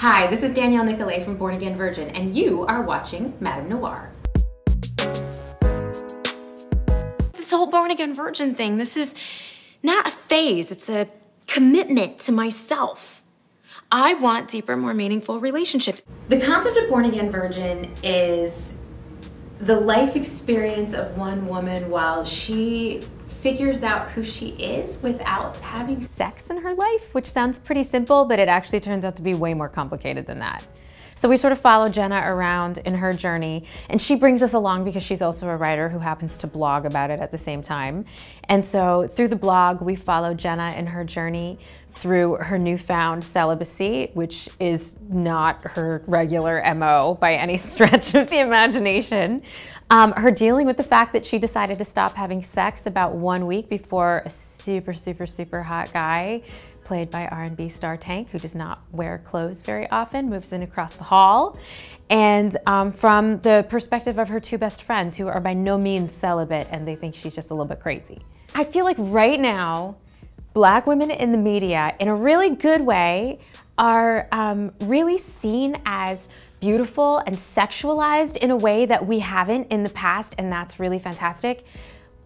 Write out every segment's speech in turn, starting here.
Hi, this is Danielle Nicolet from Born Again Virgin, and you are watching MadameNoire. This whole Born Again Virgin thing, this is not a phase, it's a commitment to myself. I want deeper, more meaningful relationships. The concept of Born Again Virgin is the life experience of one woman while she figures out who she is without having sex in her life, which sounds pretty simple, but it actually turns out to be way more complicated than that. So we sort of follow Jenna around in her journey, and she brings us along because she's also a writer who happens to blog about it at the same time. And so through the blog, we follow Jenna in her journey through her newfound celibacy, which is not her regular MO by any stretch of the imagination. Her dealing with the fact that she decided to stop having sex about 1 week before a super, super, super hot guy played by R&B star Tank, who does not wear clothes very often, moves in across the hall. And from the perspective of her two best friends, who are by no means celibate, and they think she's just a little bit crazy. I feel like right now, Black women in the media, in a really good way, are really seen as beautiful and sexualized in a way that we haven't in the past, and that's really fantastic.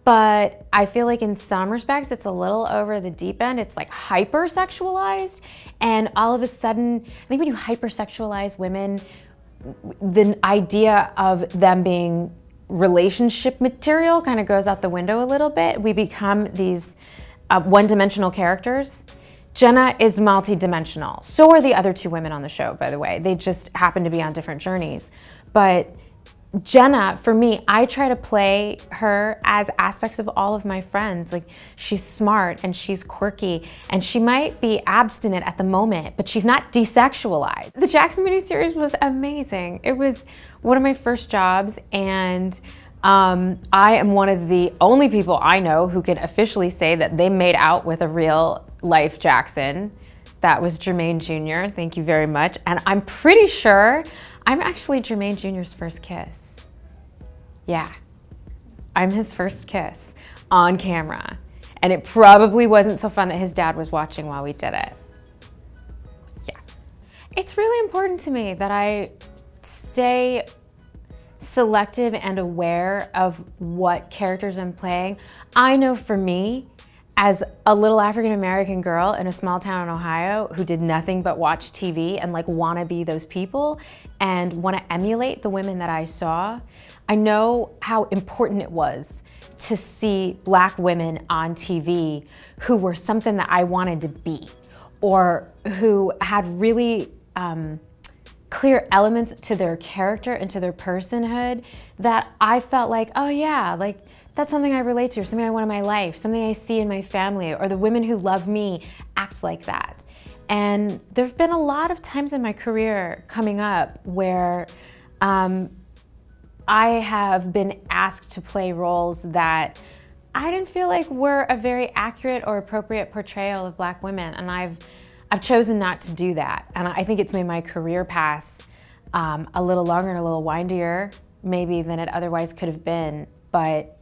But I feel like in some respects, it's a little over the deep end. It's like hypersexualized, and all of a sudden, I think when you hypersexualize women, the idea of them being relationship material kind of goes out the window a little bit. We become these one-dimensional characters. Jenna is multi-dimensional. So are the other two women on the show, by the way. They just happen to be on different journeys. But Jenna, for me, I try to play her as aspects of all of my friends. Like, she's smart and she's quirky and she might be abstinent at the moment, but she's not desexualized. The Jackson miniseries was amazing. It was one of my first jobs, and I am one of the only people I know who can officially say that they made out with a real life Jackson. That was Jermaine Jr. Thank you very much. And I'm pretty sure I'm actually Jermaine Jr.'s first kiss. Yeah, I'm his first kiss on camera. And it probably wasn't so fun that his dad was watching while we did it. Yeah. It's really important to me that I stay selective and aware of what characters I'm playing. I know for me, as a little African-American girl in a small town in Ohio who did nothing but watch TV and like wanna be those people and wanna emulate the women that I saw, I know how important it was to see Black women on TV who were something that I wanted to be, or who had really clear elements to their character and to their personhood that I felt like, oh yeah, like that's something I relate to, or something I want in my life, something I see in my family, or the women who love me act like that. And there've been a lot of times in my career coming up where I have been asked to play roles that I didn't feel like were a very accurate or appropriate portrayal of Black women, and I've chosen not to do that. And I think it's made my career path a little longer and a little windier maybe than it otherwise could have been. But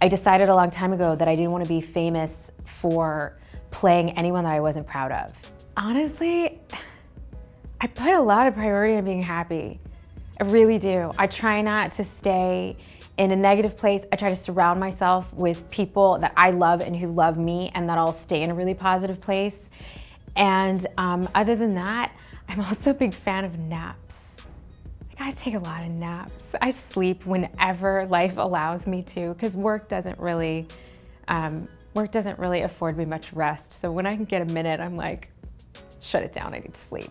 I decided a long time ago that I didn't want to be famous for playing anyone that I wasn't proud of. Honestly, I put a lot of priority on being happy. I really do. I try not to stay in a negative place. I try to surround myself with people that I love and who love me, and that I'll stay in a really positive place. And other than that, I'm also a big fan of naps. Like, I take a lot of naps. I sleep whenever life allows me to, because work doesn't really afford me much rest. So when I can get a minute, I'm like, shut it down, I need to sleep.